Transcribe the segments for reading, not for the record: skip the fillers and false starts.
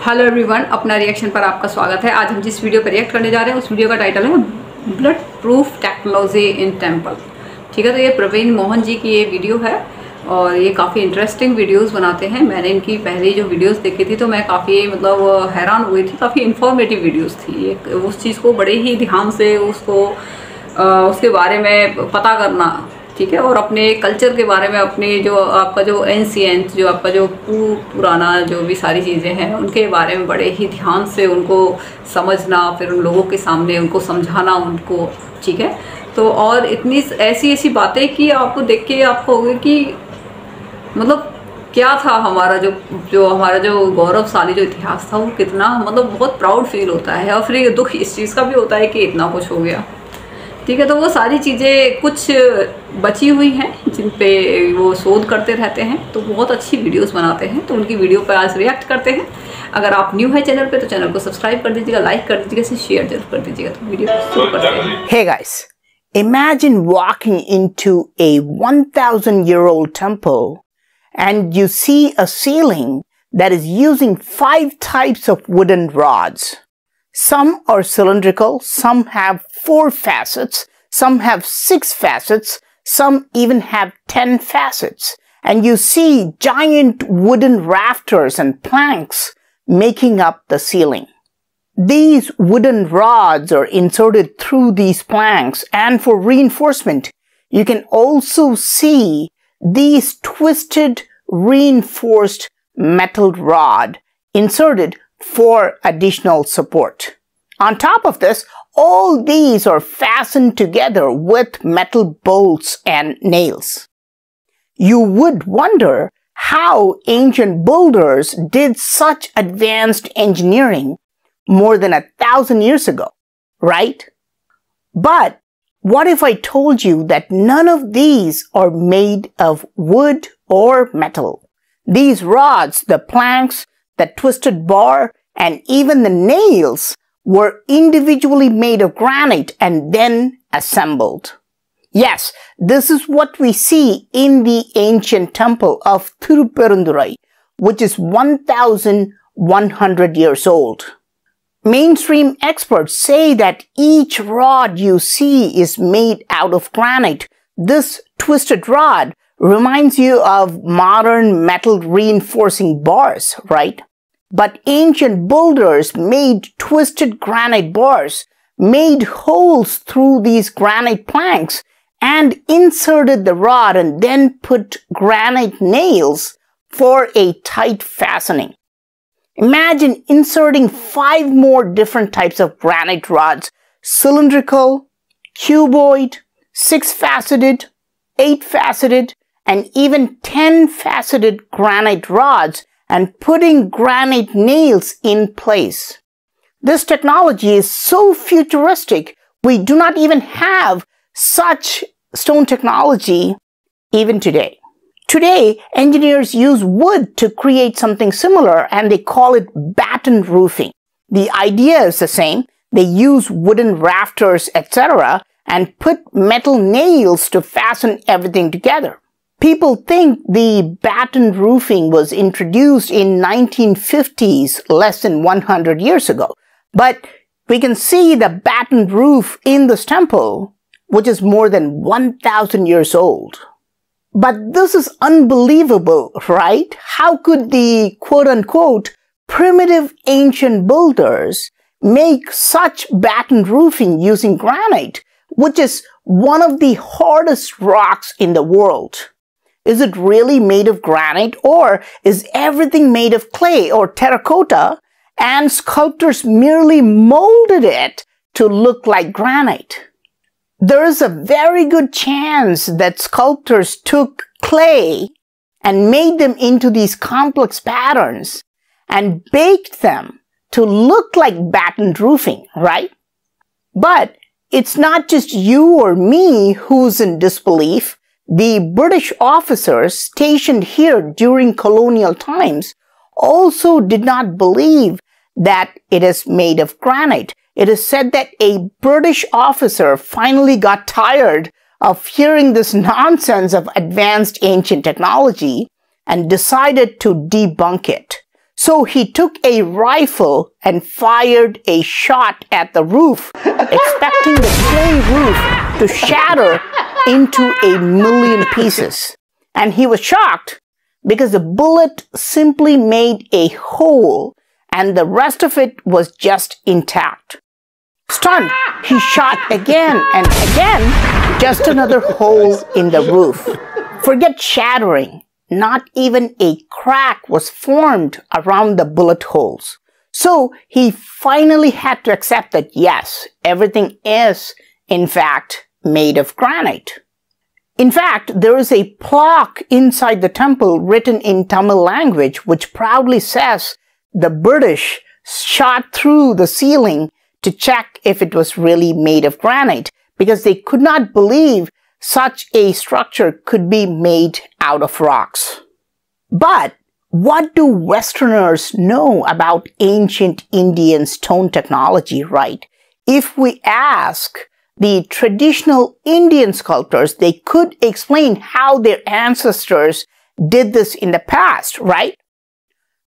Hello everyone, अपना reaction पर आपका स्वागत है। आज हम जिस वीडियो पर रिएक्ट करने जा रहे हैं उस वीडियो का टाइटल है blood proof technology in temple. ठीक है, तो ये प्रवीण मोहन जी की ये वीडियो है और ये काफ़ी इंटरेस्टिंग वीडियोस बनाते हैं। मैंने इनकी पहली जो वीडियोस देखी थी तो मैं काफ़ी हैरान हुई थी। काफ़ी इन्फॉर्मेटिव वीडियोस थी। उस चीज़ को बड़े ही ध्यान से उसके बारे में पता करना, ठीक है, और अपने कल्चर के बारे में, अपने जो आपका जो एंशिएंट, जो आपका जो पुराना जो भी सारी चीज़ें हैं उनके बारे में बड़े ही ध्यान से उनको समझना, फिर उन लोगों के सामने उनको समझाना उनको, ठीक है। तो और इतनी ऐसी बातें कि आपको देख के आपको होगा कि मतलब क्या था हमारा जो गौरवशाली जो इतिहास था वो कितना बहुत प्राउड फील होता है। और फिर ये दुख इस चीज़ का भी होता है कि इतना कुछ हो गया, ठीक है। तो वो सारी चीज़ें कुछ बची हुई हैं जिन पे वो शोध करते रहते हैं, तो बहुत अच्छी वीडियोस बनाते हैं। तो उनकी वीडियो पर आज रिएक्ट करते हैं। अगर आप न्यू है चैनल पे तो चैनल को सब्सक्राइब कर दीजिएगा, लाइक कर दीजिएगा, शेयर जरूर कर दीजिएगा। तो वीडियो शुरू करते हैं। Hey guys, imagine walking into a 1000-year-old temple and you see a ceiling that is using 5 types of wooden rods. Some are cylindrical, some have 4 facets, some have 6 facets, some even have 10 facets. And you see giant wooden rafters and planks making up the ceiling. These wooden rods are inserted through these planks, and for reinforcement, you can also see these twisted, reinforced metal rod inserted for additional support. On top of this, all these are fastened together with metal bolts and nails. You would wonder how ancient builders did such advanced engineering more than 1,000 years ago, right? But what if I told you that none of these are made of wood or metal? These rods, the planks, the twisted bar, and even the nails were individually made of granite and then assembled. Yes, this is what we see in the ancient temple of Tirupperunturai, which is 1,100 years old. Mainstream experts say that each rod you see is made out of granite. This twisted rod reminds you of modern metal reinforcing bars, right? But ancient builders made twisted granite bars, made holes through these granite planks, and inserted the rod and then put granite nails for a tight fastening. Imagine inserting 5 more different types of granite rods: cylindrical, cuboid, 6-faceted, 8-faceted, and even 10-faceted granite rods, and putting granite nails in place. This technology is so futuristic, we do not even have such stone technology even today. Today, engineers use wood to create something similar, and they call it batten roofing. The idea is the same. They use wooden rafters, etc., and put metal nails to fasten everything together. People think the batten roofing was introduced in 1950s, less than 100 years ago. But we can see the batten roof in this temple, which is more than 1,000 years old. But this is unbelievable, right? How could the quote-unquote primitive ancient builders make such batten roofing using granite, which is one of the hardest rocks in the world? Is it really made of granite, or is everything made of clay or terracotta and sculptors merely molded it to look like granite? There is a very good chance that sculptors took clay and made them into these complex patterns and baked them to look like battened roofing, right? But it's not just you or me who's in disbelief. The British officers stationed here during colonial times also did not believe that it is made of granite. It is said that a British officer finally got tired of hearing this nonsense of advanced ancient technology and decided to debunk it. So he took a rifle and fired a shot at the roof, expecting the clay roof to shatter into 1,000,000 pieces. And he was shocked because the bullet simply made a hole and the rest of it was just intact. Stunned, he shot again and again, just another hole in the roof. Forget shattering. Not even a crack was formed around the bullet holes. So he finally had to accept that yes, everything is, in fact, made of granite. In fact, there is a plaque inside the temple written in Tamil language which proudly says the British shot through the ceiling to check if it was really made of granite because they could not believe such a structure could be made out of rocks. But what do Westerners know about ancient Indian stone technology, right? If we ask the traditional Indian sculptors, they could explain how their ancestors did this in the past, right?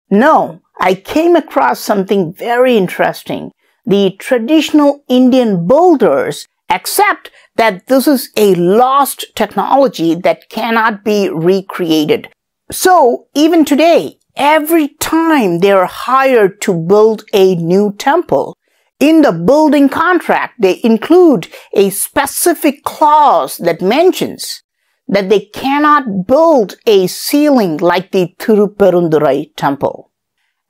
No, I came across something very interesting. The traditional Indian builders accept that this is a lost technology that cannot be recreated. So even today, every time they are hired to build a new temple, in the building contract, they include a specific clause that mentions that they cannot build a ceiling like the Tirupperunturai temple.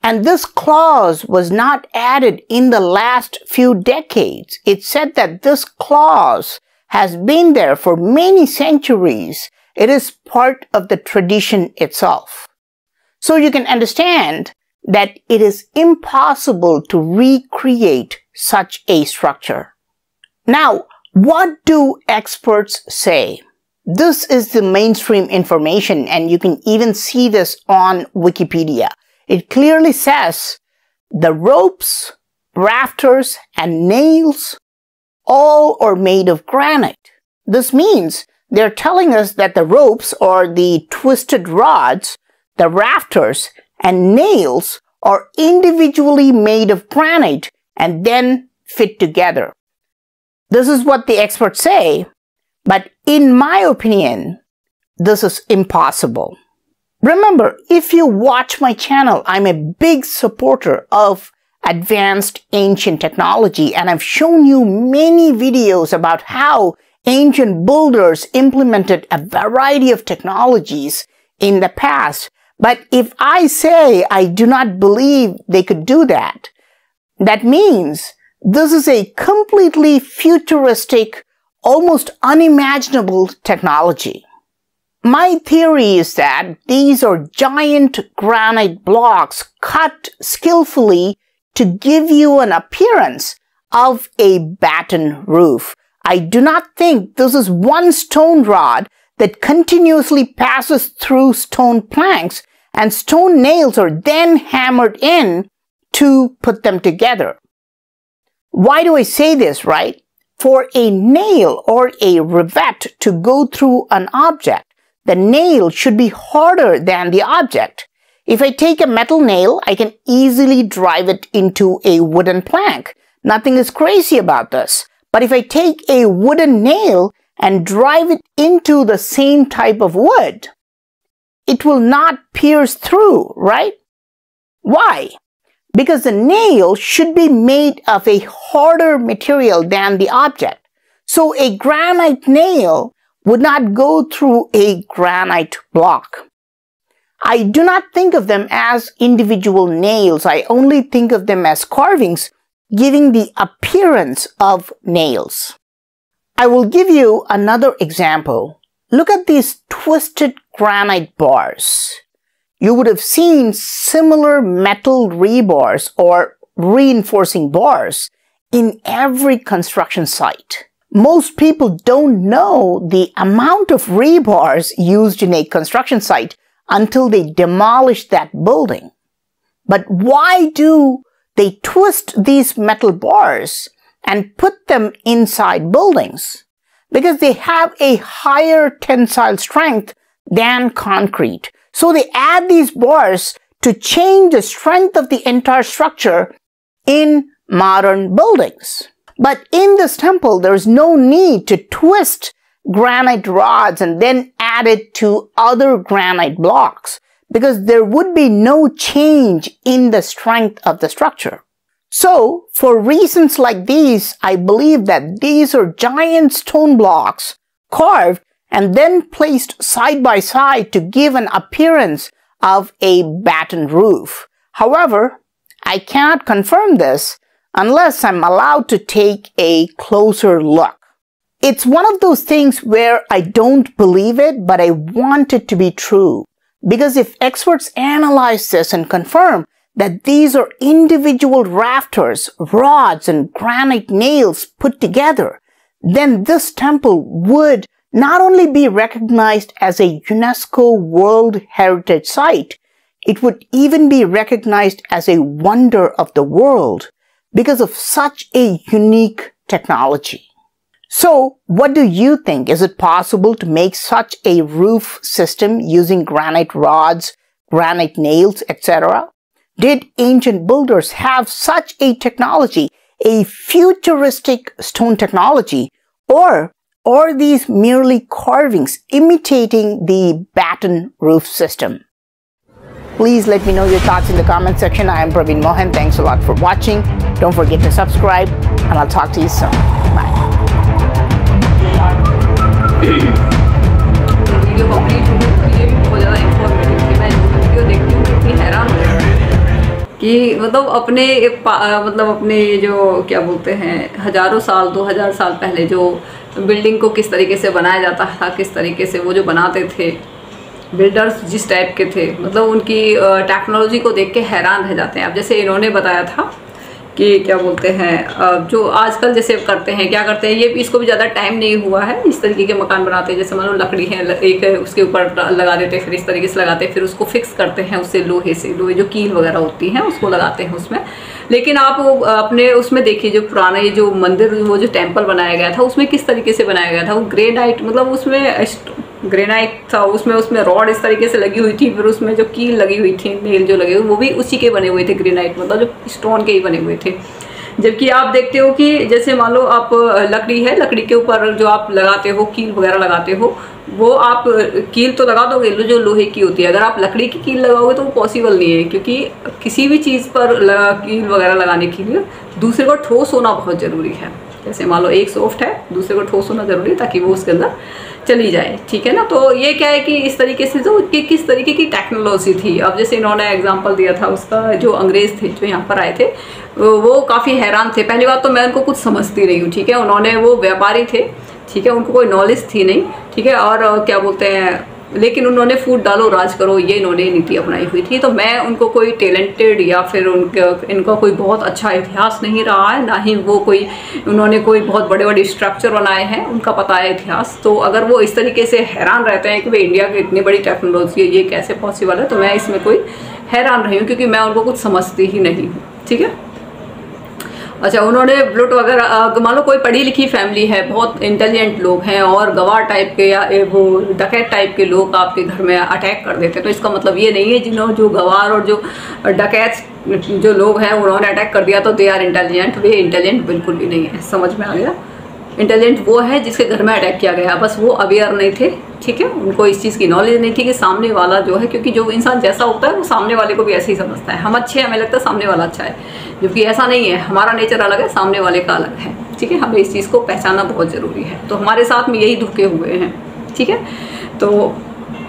And this clause was not added in the last few decades. It said that this clause has been there for many centuries. It is part of the tradition itself. So you can understand that it is impossible to recreate such a structure. Now, what do experts say? This is the mainstream information, and you can even see this on Wikipedia. It clearly says the ropes, rafters, and nails all are made of granite. This means they're telling us that the ropes or the twisted rods, the rafters, and nails are individually made of granite and then fit together. This is what the experts say, but in my opinion, this is impossible. Remember, if you watch my channel, I'm a big supporter of advanced ancient technology, and I've shown you many videos about how ancient builders implemented a variety of technologies in the past. But if I say I do not believe they could do that, that means this is a completely futuristic, almost unimaginable technology. My theory is that these are giant granite blocks cut skillfully to give you an appearance of a batten roof. I do not think this is one stone rod that continuously passes through stone planks and stone nails are then hammered in to put them together. Why do I say this, right? For a nail or a rivet to go through an object, the nail should be harder than the object. If I take a metal nail, I can easily drive it into a wooden plank. Nothing is crazy about this. But if I take a wooden nail and drive it into the same type of wood, it will not pierce through, right? Why? Because the nail should be made of a harder material than the object. So a granite nail would not go through a granite block. I do not think of them as individual nails. I only think of them as carvings, giving the appearance of nails. I will give you another example. Look at these twisted granite bars. You would have seen similar metal rebars or reinforcing bars in every construction site. Most people don't know the amount of rebars used in a construction site until they demolish that building. But why do they twist these metal bars and put them inside buildings? Because they have a higher tensile strength than concrete. So they add these bars to change the strength of the entire structure in modern buildings. But in this temple, there is no need to twist granite rods and then add it to other granite blocks, because there would be no change in the strength of the structure. So, for reasons like these, I believe that these are giant stone blocks carved and then placed side by side to give an appearance of a battened roof. However, I cannot confirm this unless I'm allowed to take a closer look. It's one of those things where I don't believe it, but I want it to be true. Because if experts analyze this and confirm that these are individual rafters, rods, and granite nails put together, then this temple would not only be recognized as a UNESCO World Heritage Site, it would even be recognized as a wonder of the world because of such a unique technology. So, what do you think? Is it possible to make such a roof system using granite rods, granite nails, etc.? Did ancient builders have such a technology, a futuristic stone technology, or are these merely carvings imitating the batten roof system? Please let me know your thoughts in the comment section. I am Praveen Mohan. Thanks a lot for watching. Don't forget to subscribe, and I'll talk to you soon. Bye. Video complete हो गई, ये भी बहुत ज़्यादा informative थी। मैं video देखती हूँ इतनी हैरान हो जाती हूँ कि मतलब अपने जो क्या बोलते हैं, हज़ारों साल 2000 साल पहले जो बिल्डिंग को किस तरीके से बनाया जाता था, किस तरीके से वो जो बनाते थे बिल्डर्स, जिस टाइप के थे, मतलब उनकी टेक्नोलॉजी को देख के हैरान रह जाते हैं। अब जैसे इन्होंने बताया था कि क्या बोलते हैं, जो आजकल जैसे करते हैं, क्या करते हैं, ये इसको भी ज़्यादा टाइम नहीं हुआ है, इस तरीके के मकान बनाते हैं। जैसे मान लो लकड़ी है, एक उसके ऊपर लगा देते हैं, फिर इस तरीके से लगाते हैं, फिर उसको फिक्स करते हैं, उससे लोहे जो कील वगैरह होती हैं उसको लगाते हैं उसमें। लेकिन आप अपने उसमें देखिए, जो पुराने जो मंदिर, वो जो टेम्पल बनाया गया था, उसमें किस तरीके से बनाया गया था, वो ग्रेनाइट, मतलब उसमें ग्रेनाइट था, उसमें रॉड इस तरीके से लगी हुई थी, फिर उसमें जो कील लगी हुई थी, नेल जो लगे हुए, वो भी उसी के बने हुए थे, ग्रेनाइट मतलब जो स्टोन के ही बने हुए थे। जबकि आप देखते हो कि जैसे मान लो आप लकड़ी है, लकड़ी के ऊपर जो आप लगाते हो, कील वगैरह लगाते हो, वो आप कील तो लगा दोगे जो लोहे की होती है, अगर आप लकड़ी की कील लगाओगे तो वो पॉसिबल नहीं है, क्योंकि किसी भी चीज़ पर कील वगैरह लगाने के लिए दूसरे को ठोस होना बहुत ज़रूरी है। जैसे मान लो एक सॉफ्ट है, दूसरे को ठोस होना ज़रूरी है ताकि वो उसके अंदर चली जाए, ठीक है ना। तो ये क्या है कि इस तरीके से जो कि किस तरीके की टेक्नोलॉजी थी। अब जैसे इन्होंने एग्जांपल दिया था उसका, जो अंग्रेज़ थे जो यहाँ पर आए थे, वो काफ़ी हैरान थे। पहली बात तो मैं उनको कुछ समझती रही हूँ, ठीक है, उन्होंने, वो व्यापारी थे, ठीक है, उनको कोई नॉलेज थी नहीं, ठीक है, और क्या बोलते हैं, लेकिन उन्होंने फूट डालो राज करो, ये इन्होंने नीति अपनाई हुई थी। तो मैं उनको कोई टैलेंटेड या फिर इनका कोई बहुत अच्छा इतिहास नहीं रहा है, ना ही वो कोई उन्होंने कोई बहुत बड़े बड़े स्ट्रक्चर बनाए हैं, उनका पता है इतिहास। तो अगर वो इस तरीके से हैरान रहते हैं कि भाई इंडिया की इतनी बड़ी टेक्नोलॉजी है, ये कैसे पॉसिबल है, तो मैं इसमें कोई हैरान रही हूँ, क्योंकि मैं उनको कुछ समझती ही नहीं हूँ, ठीक है। अच्छा, उन्होंने ब्लूट वगैरह, मान लो कोई पढ़ी लिखी फैमिली है, बहुत इंटेलिजेंट लोग हैं, और गवार टाइप के या वो डकैत टाइप के लोग आपके घर में अटैक कर देते हैं, तो इसका मतलब ये नहीं है जो गवार और जो डकैत जो लोग हैं उन्होंने अटैक कर दिया तो दे आर इंटेलिजेंट। वे इंटेलिजेंट बिल्कुल भी नहीं है, समझ में आ गया। इंटेलिजेंट वो है जिसके घर में अटैक किया गया, बस वो अवेयर नहीं थे, ठीक है, उनको इस चीज़ की नॉलेज नहीं थी कि सामने वाला जो है, क्योंकि जो इंसान जैसा होता है वो सामने वाले को भी ऐसे ही समझता है। हम अच्छे हैं, हमें लगता है सामने वाला अच्छा है, जबकि ऐसा नहीं है। हमारा नेचर अलग है, सामने वाले का अलग है, ठीक है। हमें इस चीज़ को पहचानना बहुत ज़रूरी है। तो हमारे साथ में यही धोखे हुए हैं, ठीक है। तो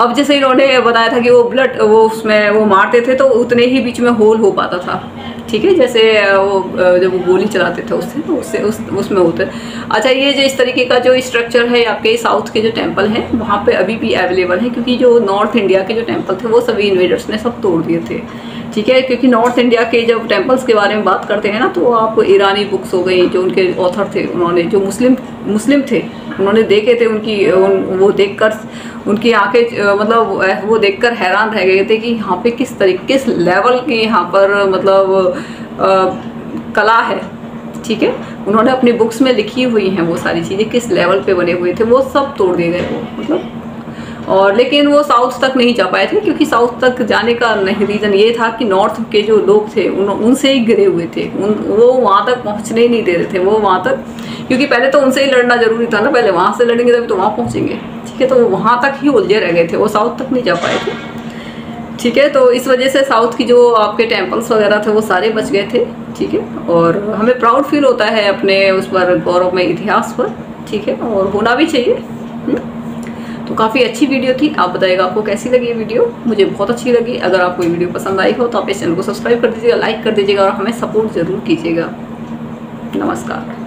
अब जैसे इन्होंने बताया था कि वो ब्लड वो उसमें वो मारते थे तो उतने ही बीच में होल हो पाता था, ठीक है, जैसे वो जब वो गोली चलाते थे उससे, तो उसमें होते। अच्छा, ये जो इस तरीके का जो स्ट्रक्चर है आपके साउथ के जो टेंपल हैं वहाँ पे अभी भी अवेलेबल है, क्योंकि जो नॉर्थ इंडिया के जो टेंपल थे वो सभी इन्वेडर्स ने सब तोड़ दिए थे, ठीक है। क्योंकि नॉर्थ इंडिया के जब टेंपल्स के बारे में बात करते हैं ना, तो आप ईरानी बुक्स हो गई, जो उनके ऑथर थे, उन्होंने जो मुस्लिम थे, उन्होंने देखे थे, वो देखकर उनकी आंखें मतलब वो देखकर हैरान रह गए थे कि यहाँ पे किस लेवल की यहाँ पर मतलब कला है, ठीक है। उन्होंने अपनी बुक्स में लिखी हुई हैं वो सारी चीज़ें, किस लेवल पे बने हुए थे, वो सब तोड़ दिए गए वो, मतलब और लेकिन वो साउथ तक नहीं जा पाए थे, क्योंकि साउथ तक जाने का नहीं रीज़न ये था कि नॉर्थ के जो लोग थे उनसे ही घिरे हुए थे, वो वहाँ तक पहुँचने ही नहीं दे रहे थे वो वहाँ तक, क्योंकि पहले तो उनसे ही लड़ना जरूरी था ना, पहले वहाँ से लड़ेंगे तभी तो वहाँ पहुँचेंगे। ठीक है, तो वहाँ तक ही उलझे रह गए थे, वो साउथ तक नहीं जा पाए थे। ठीक है, तो इस वजह से साउथ की जो आपके टेम्पल्स वगैरह थे वो सारे बच गए थे। ठीक है, और हमें प्राउड फील होता है अपने उस पर, गौरवमय इतिहास पर। ठीक है, और होना भी चाहिए। तो काफ़ी अच्छी वीडियो थी। आप बताइएगा आपको कैसी लगी ये वीडियो। मुझे बहुत अच्छी लगी। अगर आपको ये वीडियो पसंद आई हो तो आप इस चैनल को सब्सक्राइब कर दीजिएगा, लाइक कर दीजिएगा और हमें सपोर्ट ज़रूर कीजिएगा। नमस्कार।